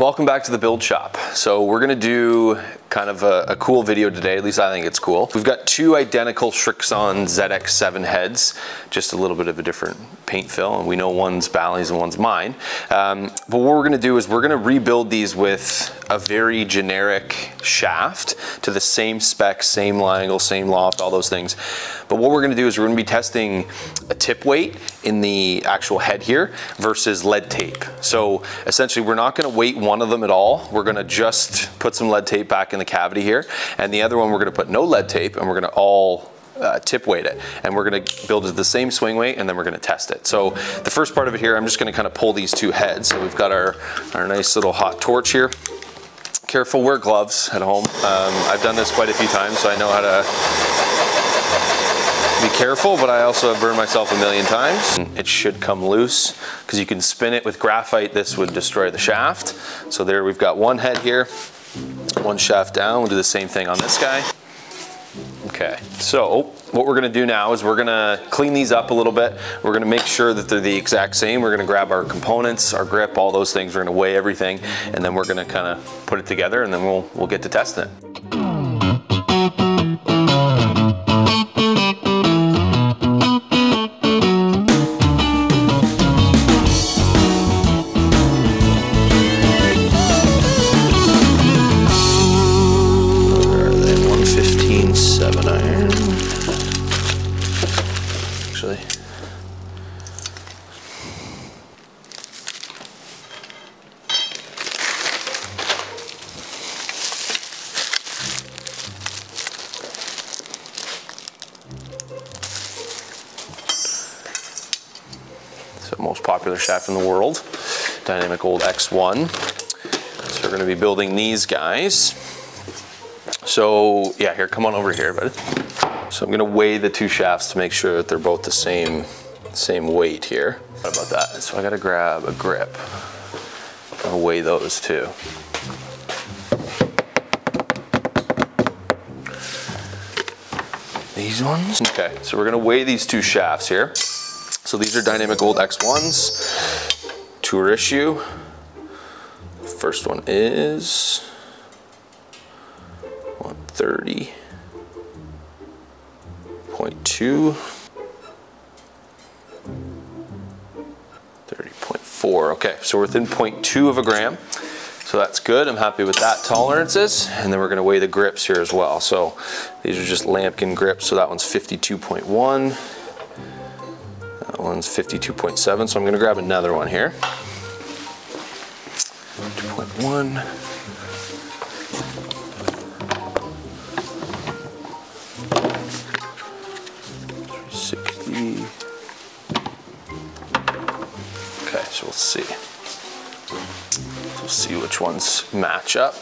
Welcome back to the build shop. So we're gonna do kind of a cool video today, at least I think it's cool. We've got two identical Srixon ZX7 heads, just a little bit of a different paint fill, and we know one's Bally's and one's mine. But what we're gonna do is we're gonna rebuild these with a very generic shaft to the same spec, same line angle, same loft, all those things. But what we're gonna do is we're gonna be testing a tip weight in the actual head here versus lead tape. So essentially we're not gonna weight one of them at all. We're gonna just put some lead tape back in the cavity here, and the other one we're gonna put no lead tape, and we're gonna all tip weight it, and we're gonna build it the same swing weight, and then we're gonna test it. So the first part of it here, I'm just gonna kind of pull these two heads. So we've got our nice little hot torch here. Careful, wear gloves at home. I've done this quite a few times, so I know how to be careful, but I also have burned myself a million times. It should come loose, because you can spin it with graphite. This would destroy the shaft. So there we've got one head here, one shaft down. We'll do the same thing on this guy. Okay, so what we're gonna do now is we're gonna clean these up a little bit. We're gonna make sure that they're the exact same. We're gonna grab our components, our grip, all those things. We're gonna weigh everything, and then we're gonna kind of put it together, and then we'll get to testing it. Most popular shaft in the world, Dynamic Gold X1. So we're gonna be building these guys. So yeah, here, come on over here, bud. So I'm gonna weigh the two shafts to make sure that they're both the same weight here. What about that? So I gotta grab a grip. I'll weigh those too. These ones? Okay, so we're gonna weigh these two shafts here. So these are Dynamic Gold X1s, tour issue. First one is 130.2, 30.4. Okay, so we're within 0.2 of a gram. So that's good, I'm happy with that tolerances. And then we're gonna weigh the grips here as well. So these are just lambkin grips, so that one's 52.1. That one's 52.7, so I'm gonna grab another one here. 2.1. $360. Okay, so we'll see. We'll see which ones match up.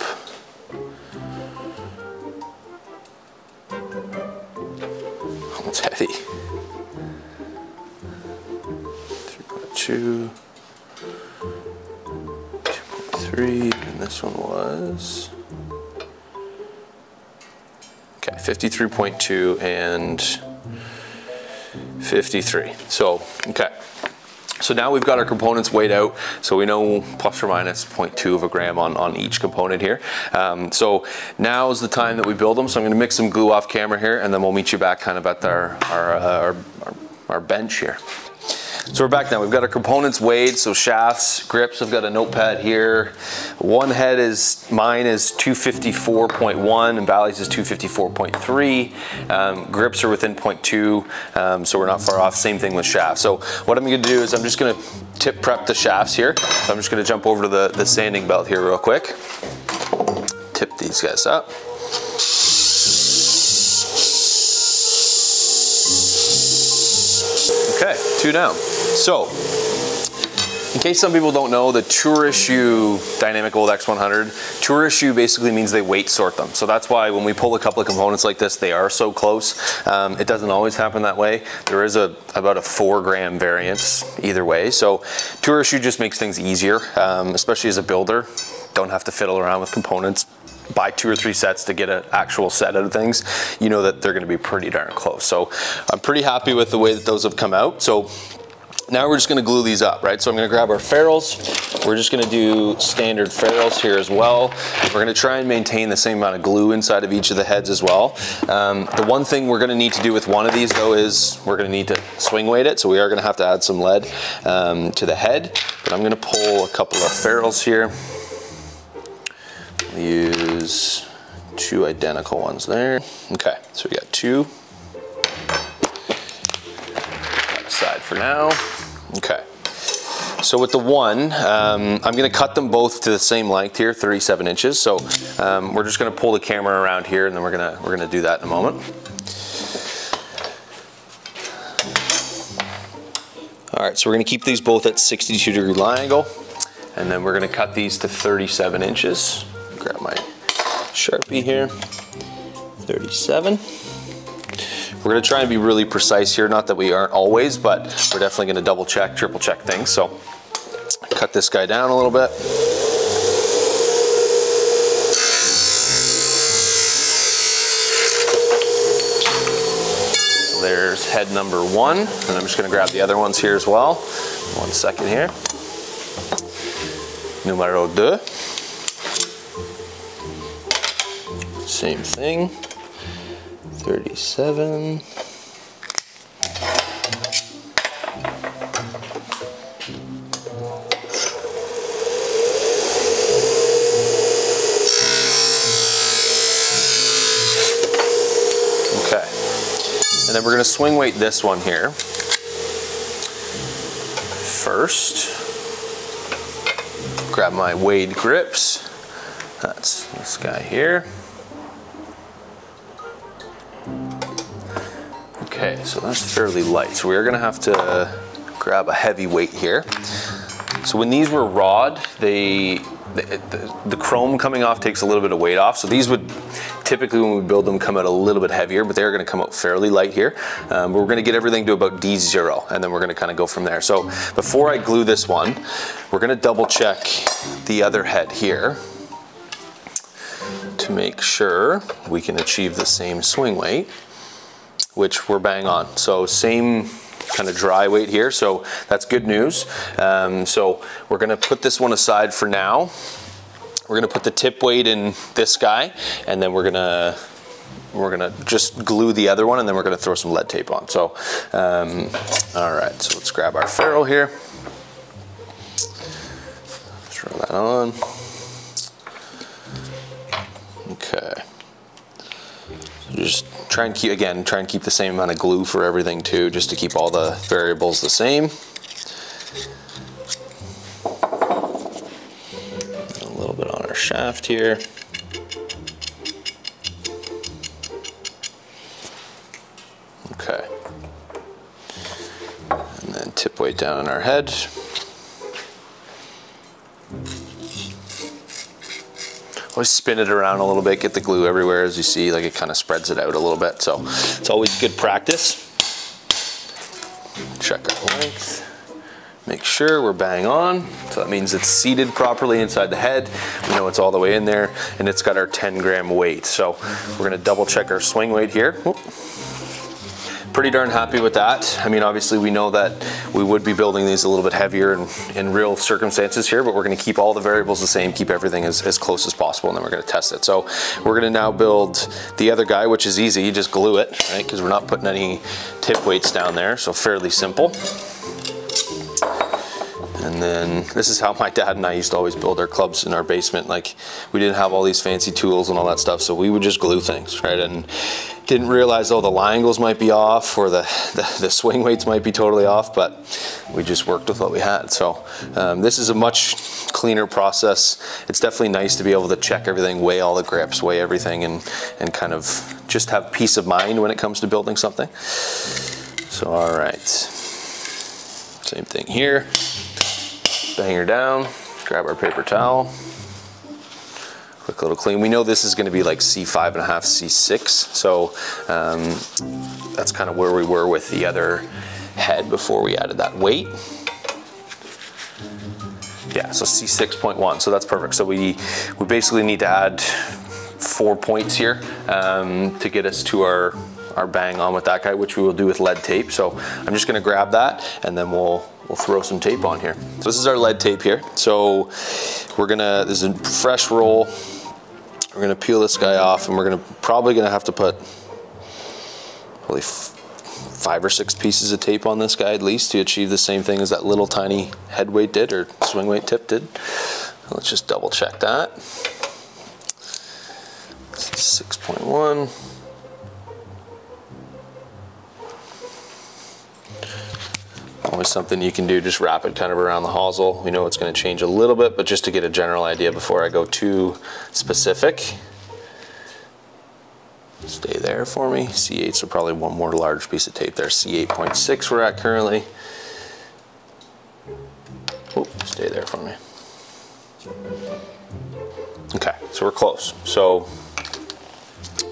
Oh, it's heavy. 2.3, and this one was, okay, 53.2 and 53. So, okay. So now we've got our components weighed out, so we know plus or minus 0.2 of a gram on each component here. So now is the time that we build them. So I'm gonna mix some glue off camera here, and then we'll meet you back kind of at our bench here. So we're back now. We've got our components weighed, so shafts, grips. I've got a notepad here. One head is, mine is 254.1 and Bally's is 254.3. Grips are within 0.2, so we're not far off. Same thing with shafts. So what I'm gonna do is I'm just gonna tip prep the shafts here. So I'm just gonna jump over to the sanding belt here real quick. Tip these guys up. Okay, two down. So, in case some people don't know, the Tour Issue Dynamic Gold X100, Tour Issue basically means they weight sort them. So that's why when we pull a couple of components like this, they are so close. It doesn't always happen that way. There is about a 4 gram variance either way. So Tour Issue just makes things easier, especially as a builder. Don't have to fiddle around with components. Buy 2 or 3 sets to get an actual set out of things. You know that they're gonna be pretty darn close. So I'm pretty happy with the way that those have come out. So now we're just gonna glue these up, right? So I'm gonna grab our ferrules. We're just gonna do standard ferrules here as well. We're gonna try and maintain the same amount of glue inside of each of the heads as well. The one thing we're gonna need to do with one of these though is we're gonna need to swing weight it. So we are gonna have to add some lead to the head, but I'm gonna pull a couple of ferrules here. We'll use 2 identical ones there. Okay, so we got 2. Aside for now. Okay. So with the one, I'm going to cut them both to the same length here, 37 inches. So we're just going to pull the camera around here, and then we're going to do that in a moment. All right, so we're going to keep these both at 62-degree line angle, and then we're going to cut these to 37 inches. Grab my Sharpie here. 37. We're going to try and be really precise here, not that we aren't always, but we're definitely going to double check, triple check things. So cut this guy down a little bit. So there's head number 1, and I'm just going to grab the other ones here as well. 1 second here. Numero 2. Same thing. 37. Okay. And then we're going to swing weight this one here. First, grab my Wade grips. That's this guy here. Okay, so that's fairly light. So we're gonna have to grab a heavy weight here. So when these were rawed, the chrome coming off takes a little bit of weight off. So these would typically, when we build them, come out a little bit heavier, but they're gonna come out fairly light here. But we're gonna get everything to about D0, and then we're gonna kind of go from there. So before I glue this one, we're gonna double check the other head here to make sure we can achieve the same swing weight, which we're bang on. So same kind of dry weight here, so that's good news. So we're gonna put this one aside for now. We're gonna put the tip weight in this guy, and then we're gonna just glue the other one, and then we're gonna throw some lead tape on. So, all right, so let's grab our ferrule here. Throw that on. Okay. So just try and keep the same amount of glue for everything too, just to keep all the variables the same. A little bit on our shaft here. Okay. And then tip weight down on our head. Always spin it around a little bit, get the glue everywhere. As you see, like, it kind of spreads it out a little bit. So it's always good practice. Check our length. Make sure we're bang on. So that means it's seated properly inside the head. We know it's all the way in there, and it's got our 10-gram weight. So we're gonna double check our swing weight here. Whoop. Pretty darn happy with that. I mean, obviously we know that we would be building these a little bit heavier in real circumstances here, but we're gonna keep all the variables the same, keep everything as close as possible, and then we're gonna test it. So we're gonna now build the other guy, which is easy, you just glue it, right? Because we're not putting any tip weights down there, so fairly simple. And then this is how my dad and I used to always build our clubs in our basement. Like, we didn't have all these fancy tools and all that stuff, so we would just glue things, right? And didn't realize, oh, the line angles might be off, or the swing weights might be totally off, but we just worked with what we had. So this is a much cleaner process. It's definitely nice to be able to check everything, weigh all the grips, weigh everything, and kind of just have peace of mind when it comes to building something. So, all right, same thing here. Bang her down, grab our paper towel. Quick little clean. We know this is going to be like C5.5, C6, so that's kind of where we were with the other head before we added that weight. Yeah, so C6.1, so that's perfect. So we basically need to add 4 points here to get us to our our bang on with that guy, which we will do with lead tape. So I'm just gonna grab that and then we'll throw some tape on here. So this is our lead tape here. So this is a fresh roll. We're gonna peel this guy off and we're probably gonna have to put probably 5 or 6 pieces of tape on this guy at least to achieve the same thing as that little tiny head weight did, or swing weight tip did. Let's just double check that. 6.1. Always something you can do, just wrap it kind of around the hosel. We know it's going to change a little bit, but just to get a general idea before I go too specific. Stay there for me. C8, so probably one more large piece of tape there. C8.6 we're at currently. Oh, stay there for me. Okay, so we're close. So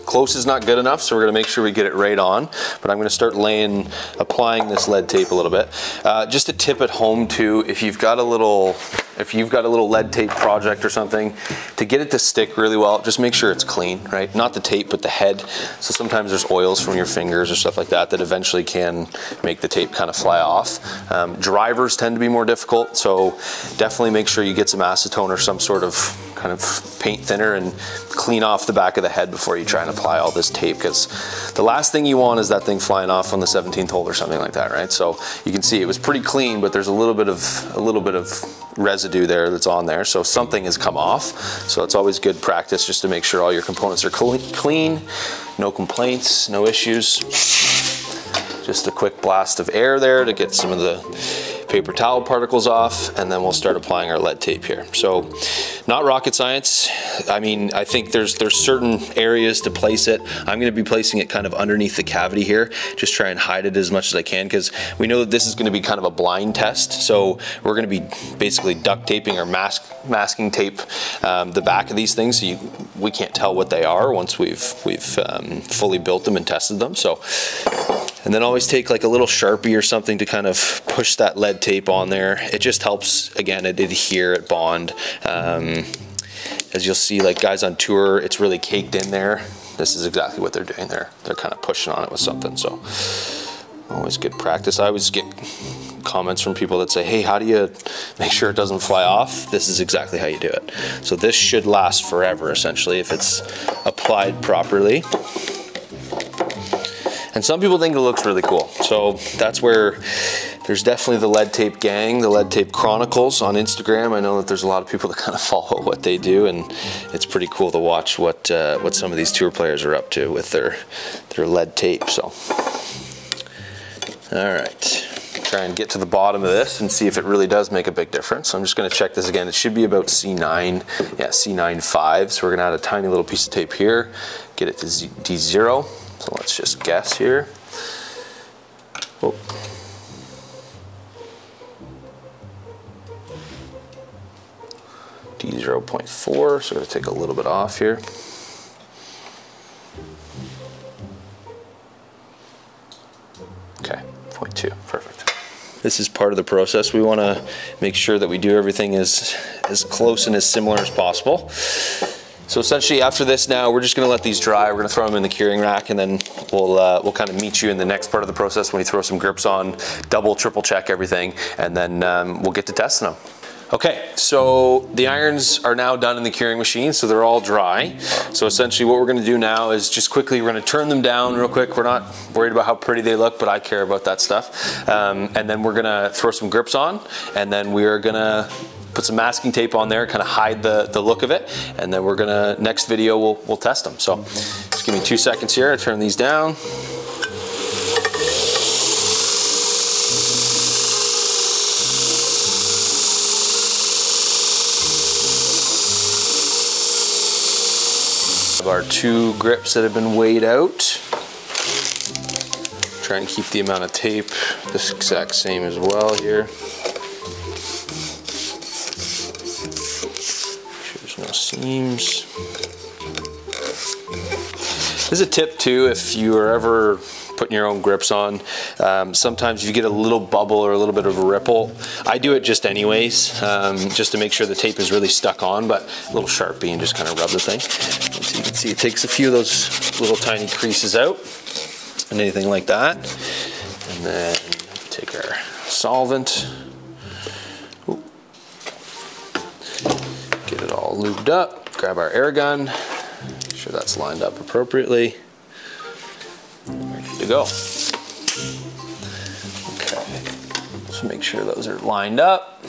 close is not good enough, so we're gonna make sure we get it right on, but I'm gonna start applying this lead tape a little bit. Just a tip at home too, if you've got a little lead tape project or something, to get it to stick really well, just make sure it's clean, right? Not the tape, but the head. So sometimes there's oils from your fingers or stuff like that that eventually can make the tape kind of fly off. Drivers tend to be more difficult, so definitely make sure you get some acetone or some sort of kind of paint thinner and clean off the back of the head before you try and apply all this tape, because the last thing you want is that thing flying off on the 17th hole or something like that, right? So you can see it was pretty clean, but there's a little bit of residue there that's on there, so something has come off. So it's always good practice just to make sure all your components are clean, no complaints, no issues. Just a quick blast of air there to get some of the paper towel particles off, and then we'll start applying our lead tape here. So not rocket science. I mean, I think there's certain areas to place it. I'm gonna be placing it kind of underneath the cavity here, just try and hide it as much as I can, because we know that this is gonna be kind of a blind test. So we're gonna be basically duct taping or masking tape the back of these things, so we can't tell what they are once we've fully built them and tested them. So, and then always take like a little Sharpie or something to kind of push that lead tape on there. It just helps, again, it adhere, it bond. As you'll see, like guys on tour, it's really caked in there. This is exactly what they're doing there. They're kind of pushing on it with something, so always good practice. I always get comments from people that say, hey, how do you make sure it doesn't fly off? This is exactly how you do it. So this should last forever, essentially, if it's applied properly. And some people think it looks really cool. So that's where there's definitely the lead tape gang, the lead tape chronicles on Instagram. I know that there's a lot of people that kind of follow what they do, and it's pretty cool to watch what some of these tour players are up to with their lead tape. So, all right, try and get to the bottom of this and see if it really does make a big difference. So I'm just gonna check this again. It should be about C9, yeah, C9.5. So we're gonna add a tiny little piece of tape here, get it to D0. So let's just guess here. Oh. D0.4, so I'm gonna take a little bit off here. Okay, 0.2, perfect. This is part of the process. We wanna make sure that we do everything as close and as similar as possible. So essentially after this now, we're just gonna let these dry. We're gonna throw them in the curing rack, and then we'll kind of meet you in the next part of the process when you throw some grips on, double, triple check everything, and then we'll get to testing them. Okay, so the irons are now done in the curing machine, so they're all dry. So essentially what we're gonna do now is just quickly, we're gonna turn them down real quick. We're not worried about how pretty they look, but I care about that stuff. And then we're gonna throw some grips on, and then we're gonna put some masking tape on there, kind of hide the look of it, and then we're gonna, next video, we'll test them. So just give me 2 seconds here, I turn these down. Our 2 grips that have been weighed out. Try and keep the amount of tape the exact same as well here. There's no seams. There's a tip too, if you are ever putting your own grips on, sometimes you get a little bubble or a little bit of a ripple. I do it just anyways, just to make sure the tape is really stuck on, but a little Sharpie and just kind of rub the thing. So you can see it takes a few of those little tiny creases out. and anything like that. And then take our solvent. Ooh. Get it all lubed up. Grab our air gun. Make sure that's lined up appropriately. Ready to go. Okay. Just make sure those are lined up.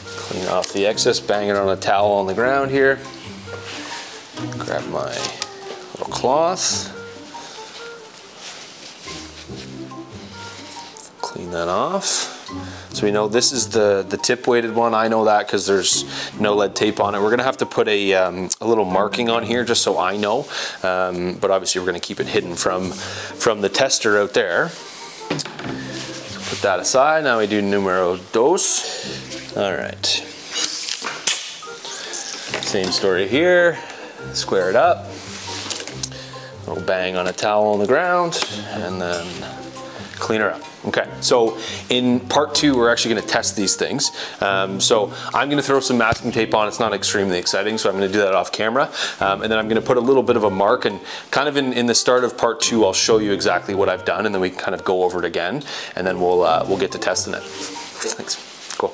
Clean off the excess, bang it on a towel on the ground here. Grab my little cloth. Clean that off. So we know this is the tip weighted one. I know that because there's no lead tape on it. We're gonna have to put a little marking on here just so I know. But obviously we're gonna keep it hidden from the tester out there. So put that aside. Now we do numero dos. All right. Same story here. Square it up. We'll bang on a towel on the ground and then clean her up. Okay, so in part 2, we're actually gonna test these things. So I'm gonna throw some masking tape on. It's not extremely exciting, so I'm gonna do that off camera. And then I'm gonna put a little bit of a mark, and kind of in the start of part 2, I'll show you exactly what I've done, and then we can kind of go over it again, and then we'll get to testing it. Thanks, cool.